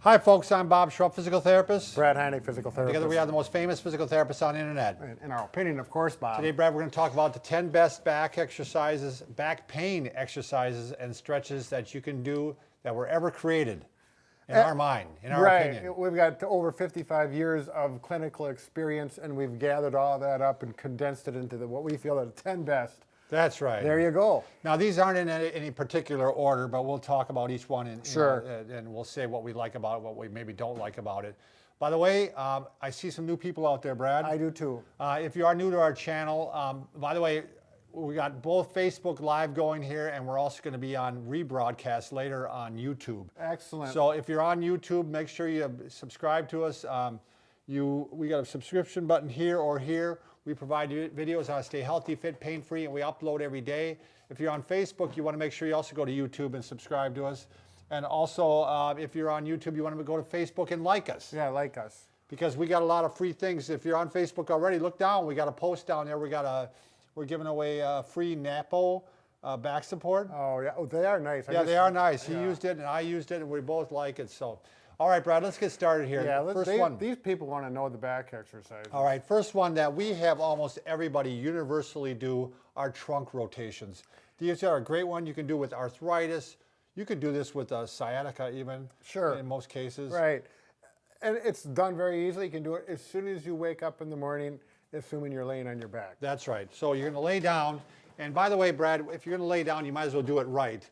Hi folks, I'm Bob Schrupp, physical therapist. Brad Heineck, physical therapist. Together we are the most famous physical therapists on the internet. In our opinion, of course, Bob. Today, Brad, we're going to talk about the 10 best back exercises, back pain exercises and stretches that you can do that were ever created in our mind, in our opinion. We've got over 55 years of clinical experience, and we've gathered all that up and condensed it into what we feel are the 10 best. That's right. There you go. Now, these aren't in any particular order, but we'll talk about each one and we'll say what we like about it, what we maybe don't like about it. By the way, I see some new people out there, Brad. I do too. If you are new to our channel, by the way, we got both Facebook Live going here, and we're also going to be on rebroadcast later on YouTube. Excellent. So if you're on YouTube, make sure you subscribe to us. We got a subscription button here or here. We provide videos on how to stay healthy, fit, pain-free, and we upload every day. If you're on Facebook, you want to make sure you also go to YouTube and subscribe to us. And also, if you're on YouTube, you want to go to Facebook and like us. Yeah, like us. Because we got a lot of free things. If you're on Facebook already, look down. We got a post down there. We're giving away free Napo back support. Oh, yeah. Oh, they are nice. They are nice. He used it, and I used it, and we both like it. So, all right, Brad, let's get started here. Yeah, first one. These people want to know the back exercise. All right, first one that we have almost everybody universally do are trunk rotations. These are a great one you can do with arthritis. You could do this with sciatica even. Sure. In most cases. Right. And it's done very easily. You can do it as soon as you wake up in the morning, assuming you're laying on your back. That's right. So you're going to lay down. And by the way, Brad, if you're going to lay down, you might as well do it right.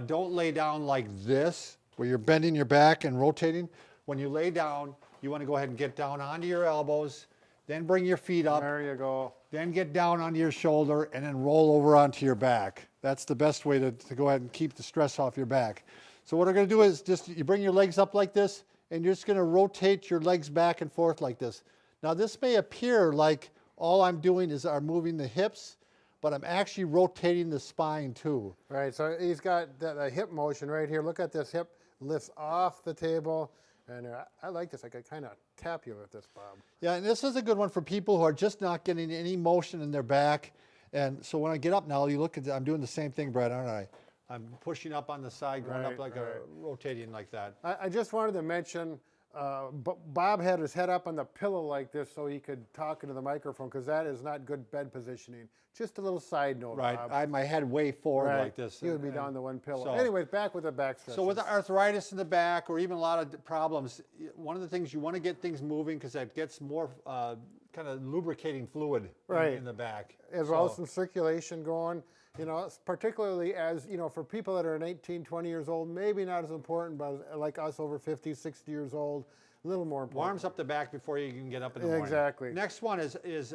Don't lay down like this, where you're bending your back and rotating. When you lay down, you want to go ahead and get down onto your elbows, then bring your feet up. There you go. Then get down onto your shoulder and then roll over onto your back. That's the best way to go ahead and keep the stress off your back. So what we're going to do is just you bring your legs up like this, and you're just going to rotate your legs back and forth like this. Now this may appear like all I'm doing is I'm moving the hips, but I'm actually rotating the spine too. Right, so he's got the hip motion right here. Look at this hip lifts off the table. And I like this. I could kind of tap you with this, Bob. Yeah, and this is a good one for people who are just not getting any motion in their back. And so when I get up now, you look at I'm doing the same thing, Brad, aren't I? I'm pushing up on the side, going up like rotating like that. I just wanted to mention, Bob had his head up on the pillow like this so he could talk into the microphone, because that is not good bed positioning. Just a little side note, Right, Bob. I had my head way forward like this. He would be down the one pillow. So, anyways, back with the back stretches. So with arthritis in the back, or even a lot of problems, one of the things you want to get things moving, because that gets more kind of lubricating fluid in the back. As well as some circulation going. You know, particularly as, you know, for people that are 18, 20 years old, maybe not as important, but like us over 50, 60 years old, a little more important. Warms up the back before you can get up in the morning. Exactly. Next one is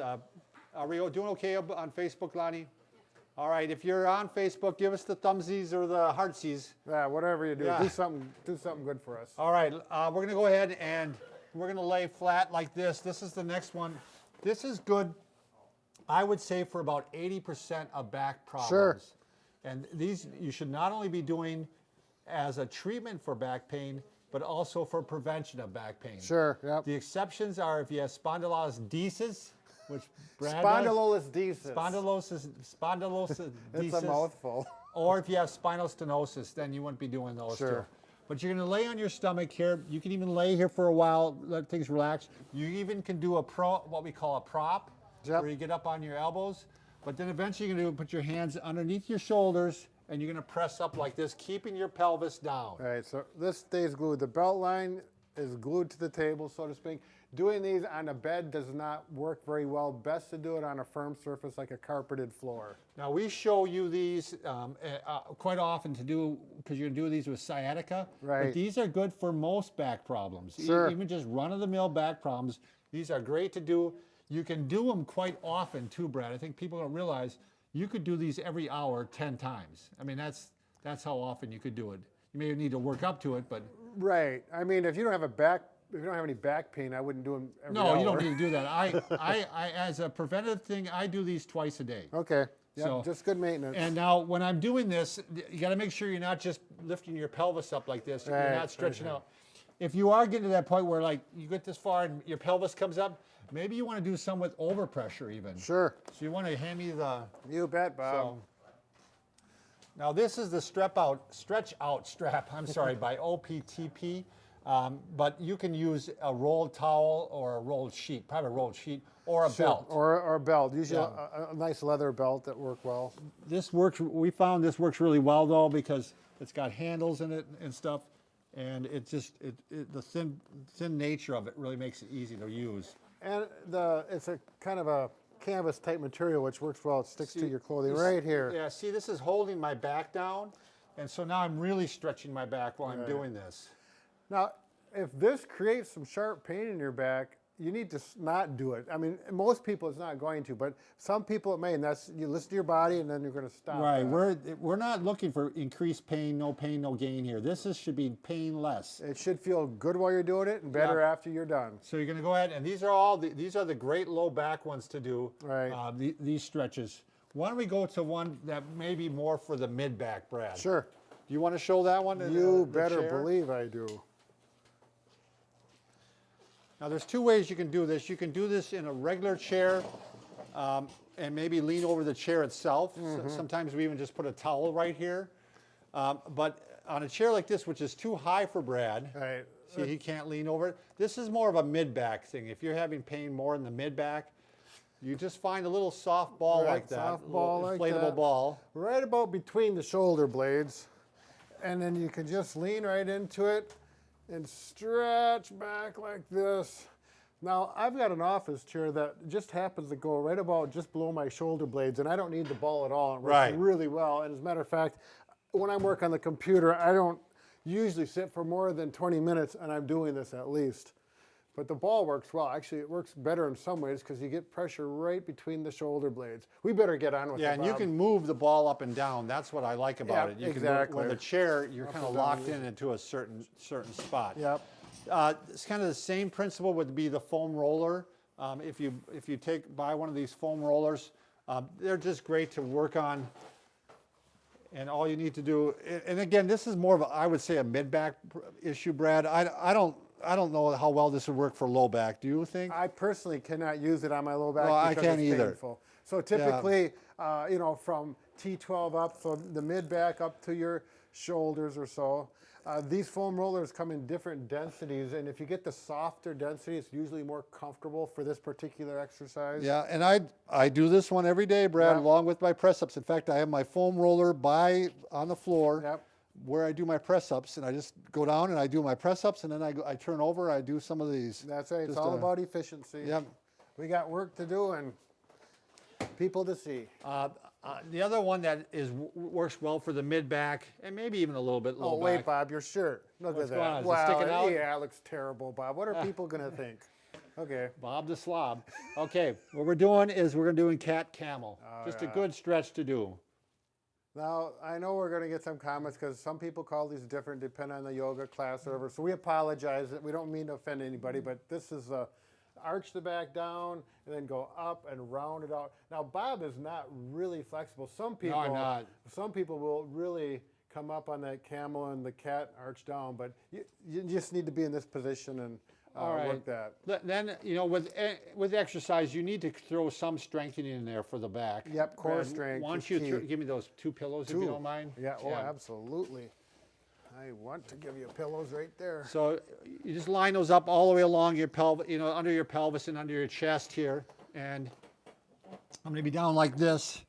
are we doing okay on Facebook, Lonnie? All right, if you're on Facebook, give us the thumbsies or the heartsies. Yeah, whatever you do, Yeah. do something good for us. All right, we're going to go ahead and we're going to lay flat like this. This is the next one. This is good, I would say, for about 80% of back problems. Sure. And these you should not only be doing as a treatment for back pain, but also for prevention of back pain. Sure, yep. The exceptions are if you have spondylolisthesis, which Brad Spondylolisthesis. Spondylolisthesis. It's a mouthful. Or if you have spinal stenosis, then you wouldn't be doing those Sure. too. But you're going to lay on your stomach here. You can even lay here for a while, let things relax. You even can do what we call a prop, Yep. where you get up on your elbows. But then eventually you're going to put your hands underneath your shoulders, and you're going to press up like this, keeping your pelvis down. All right, so this stays glued. The belt line is glued to the table, so to speak. Doing these on a bed does not work very well. Best to do it on a firm surface like a carpeted floor. Now we show you these quite often to do, because you're going to do these with sciatica. Right. But these are good for most back problems. Sure. Even just run-of-the-mill back problems. These are great to do. You can do them quite often too, Brad. I think people don't realize you could do these every hour 10 times. I mean, that's how often you could do it. You may need to work up to it, but... Right. I mean, if you don't have any back pain, I wouldn't do them every hour. No, you don't need to do that. I as a preventative thing, I do these twice a day. Okay. Yeah, So- just good maintenance. And now when I'm doing this, you got to make sure you're not just lifting your pelvis up like this. You're Right, not stretching right. out. If you are getting to that point where like you get this far and your pelvis comes up, maybe you want to do some with overpressure even. Sure. So you want to hand me the... You bet, Bob. So, now this is the stretch out strap, I'm sorry, by OPTP. But you can use a rolled towel or a rolled sheet, probably a rolled sheet, or a belt. Or a belt. Usually Yeah. a nice leather belt that work well. This works, we found this works really well though, because it's got handles in it and stuff, and it just, the thin nature of it really makes it easy to use. And it's a kind of a canvas type material which works well. It sticks to your clothing This- right here. Yeah, see, this is holding my back down, and so now I'm really stretching my back while I'm doing this. Now, if this creates some sharp pain in your back, you need to not do it. I mean, most people it's not going to, but some people it may, and that's, you listen to your body and then you're going to stop. Right, that. we're not looking for increased pain, no gain here. Should be painless. It should feel good while you're doing it and better after you're done. So you're going to go ahead, and these are the great low back ones to do. Right. These stretches. Why don't we go to one that may be more for the mid back, Brad? Sure. Do you want to show that one? You the better chair? believe I do. Now there's two ways you can do this. You can do this in a regular chair, and maybe lean over the chair itself. Sometimes we even just put a towel right here. But on a chair like this, which is too high for Brad, Right. see, he can't lean over it. This is more of a mid-back thing. If you're having pain more in the mid-back, you just find a little soft ball Right, like that, soft a ball little like inflatable that. ball. Right about between the shoulder blades. And then you can just lean right into it and stretch back like this. Now, I've got an office chair that just happens to go right about just below my shoulder blades, and I don't need the ball at all. It works Right. really well. And as a matter of fact, when I work on the computer, I don't usually sit for more than 20 minutes, and I'm doing this at least. But the ball works well. Actually, it works better in some ways because you get pressure right between the shoulder blades. We better get on with it, Yeah, and you Bob. can move the ball up and down. That's what I like about Yeah, it. You can exactly. move, with the chair, you're Up kind of and down. locked in into a certain spot. Yep. It's kind of the same principle would be the foam roller. If you buy one of these foam rollers, they're just great to work on. And all you need to do, and again, this is more of I would say a mid-back issue, Brad. I don't know how well this would work for low back. Do you think? I personally cannot use it on my low back Well, I because can't it's either. painful. So typically, from T12 up, so the mid back up to your shoulders or so. These foam rollers come in different densities, and if you get the softer density, it's usually more comfortable for this particular exercise. Yeah, and I do this one every day, Brad, Yep. along with my press-ups. In fact, I have my foam roller on the floor. Yep. Where I do my press-ups, and I just go down and I do my press-ups, and then I turn over, I do some of these. That's right. It's Just, all about efficiency. Yep. We got work to do and people to see. The other one that works well for the mid-back, and maybe even a little bit low Oh, wait, back. Bob, your shirt. Look What's at going that. on? Is it Wow, sticking out? yeah, it looks terrible, Bob. What are people going to think? Okay. Bob the slob. Okay, what we're doing is we're doing cat camel. Just a good stretch to do. Now, I know we're going to get some comments because some people call these different depending on the yoga class or whatever. So we apologize. We don't mean to offend anybody, but this is arch the back down and then go up and round it out. Now, Bob is not really flexible. Some people, I'm not. Some people will really come up on that camel and the cat arch down, but you just need to be in this position and All right. work that. Then, with exercise, you need to throw some strengthening in there for the back. Yep, core Brad, strength Why don't is you key. give me those two pillows if you don't mind? Yeah, oh, absolutely. I want to give you pillows right there. So you just line those up all the way along your pelvis, under your pelvis and under your chest here. And I'm gonna be down like this.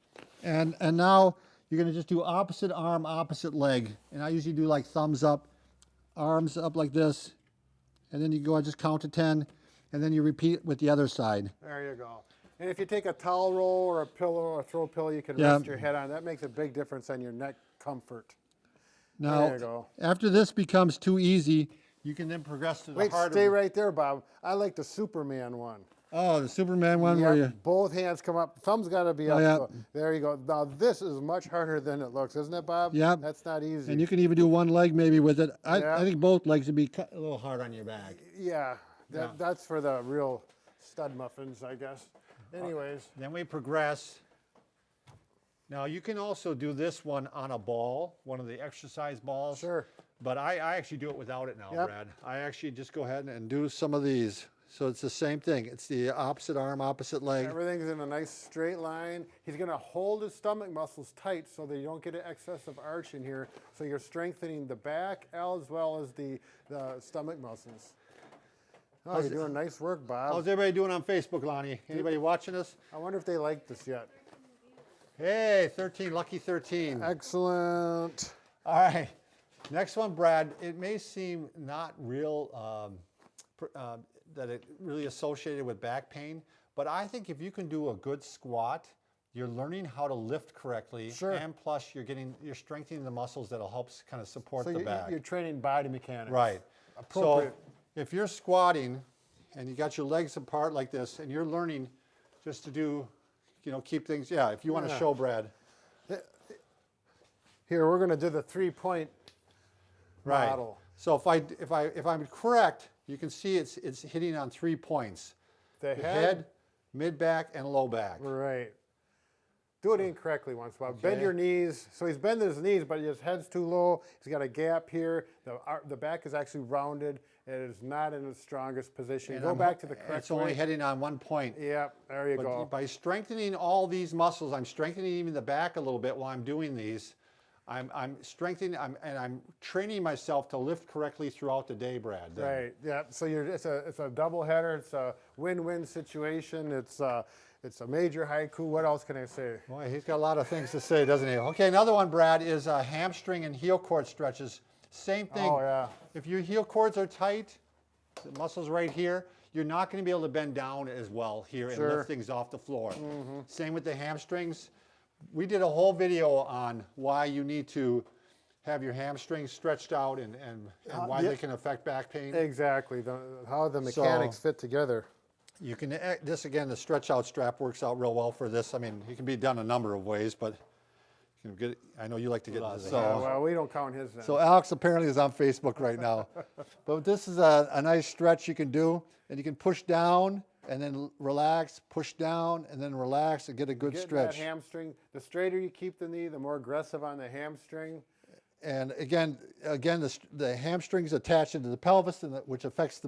And now you're gonna just do opposite arm, opposite leg. And I usually do like thumbs up, arms up like this. And then you go and just count to 10. And then you repeat with the other side. There you go. And if you take a towel roll or a pillow or a throw pillow, you can Yeah. rest your head on. That makes a big difference on your neck comfort. Now, There you go. after this becomes too easy, you can then progress to the Wait, harder. stay right there, Bob. I like the Superman one. Oh, the Superman one where you. Yep, both hands come up. Thumb's got to be up. yeah. So there you go. Now, this is much harder than it looks, isn't it, Bob? Yep. That's not easy. And you can even do one leg maybe with it. Yeah. I think both legs would be a little hard on your back. Yeah, Yeah. that's for the real stud muffins, I guess. Anyways, Then we progress. Now you can also do this one on a ball, one of the exercise balls. sure. But I actually do it without it now, Yep. Brad. I actually just go ahead and do some of these. So it's the same thing. It's the opposite arm, opposite leg. Everything's in a nice straight line. He's going to hold his stomach muscles tight so that you don't get an excessive arch in here. So you're strengthening the back as well as the stomach muscles. Oh, you're doing nice work, Bob. How's everybody doing on Facebook, Lonnie? Anybody watching us? I wonder if they like this yet. Hey, 13, lucky 13. Excellent. All right. Next one, Brad. It may seem not real, that it really associated with back pain, but I think if you can do a good squat, you're learning how to lift correctly, Sure. and plus you're strengthening the muscles that'll help kind of support the back. You're training body mechanics. Right. Appropriate. So if you're squatting and you got your legs apart like this, and you're learning just to do, keep things. Yeah. If you want to show Brad. Here we're going to do the 3-point Right. model. So if I'm correct, you can see it's hitting on 3 points: The the head, mid back, and low back. Right. Do it incorrectly once, Bob. Okay. Bend your knees. So he's bending his knees, but his head's too low. He's got a gap here. The back is actually rounded. It is not in its strongest position. And Go back to the correct It's only way. heading on 1 point. Yep, there you go. By strengthening all these muscles, I'm strengthening even the back a little bit while I'm doing these. I'm strengthening, and I'm training myself to lift correctly throughout the day, Brad. Right. Yeah. So it's a double header. It's a win-win situation. It's a major haiku. What else can I say? Boy, he's got a lot of things to say, doesn't he? Okay, another one, Brad, is hamstring and heel cord stretches. Same thing. Oh yeah. If your heel cords are tight, the muscles right here, you're not going to be able to bend down as well here and lift things off the floor. Same with the hamstrings. We did a whole video on why you need to have your hamstrings stretched out and why they can affect back pain. Exactly. How the mechanics fit together. You can, the stretch out strap works out real well for this. I mean, it can be done a number of ways, but you can get, I know you like to get into this. Yeah, well, we don't count his then. So Alex apparently is on Facebook right now. But this is a nice stretch you can do, and you can push down and then relax, push down and then relax and get a good stretch. That hamstring, the straighter you keep the knee, the more aggressive on the hamstring. And again, the hamstring's attached into the pelvis, which affects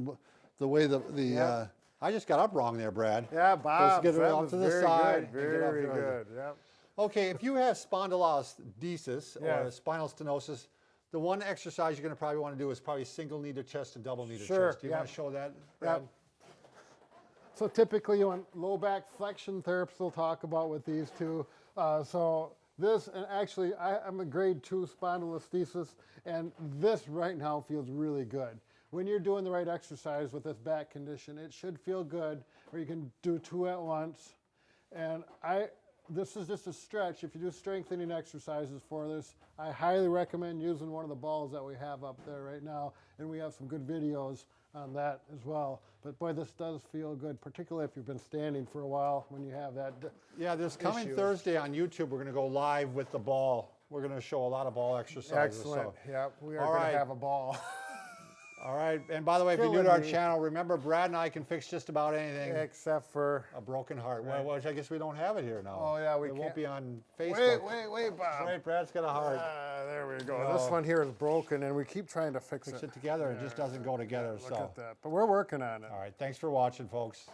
the way I just got up wrong there, Brad. Yeah, Bob, Get it that off was to the very side. good. Very good. Yep. Okay, if you have spondylolisthesis or spinal stenosis, the one exercise you're going to probably want to do is probably single knee to chest and double knee to chest. Do you want to show that, Brad? Yep. So typically you want low back flexion therapists will talk about with these two. So this, and actually I'm a grade 2 spondylolisthesis, and this right now feels really good. When you're doing the right exercise with this back condition, it should feel good, or you can do 2 at once. And this is just a stretch. If you do strengthening exercises for this, I highly recommend using one of the balls that we have up there right now, and we have some good videos on that as well. But boy, this does feel good, particularly if you've been standing for a while when you have that Yeah, this coming issue. Thursday on YouTube, we're going to go live with the ball. We're going to show a lot of ball exercises. Excellent. So. Yeah, we are All going right. to have a ball. All right, and by the way, if you're new to our channel, remember Brad and I can fix just about anything. Except for A broken heart. Well, which I guess we don't have it here now. Oh, yeah, we It won't can't- be on Facebook. Wait, Bob. Right, Brad's got a heart. There we go. This one here is broken, and we keep trying to fix Fix it. it together, it just doesn't go together. Look So, at that. But we're working on it. all right, thanks for watching, folks.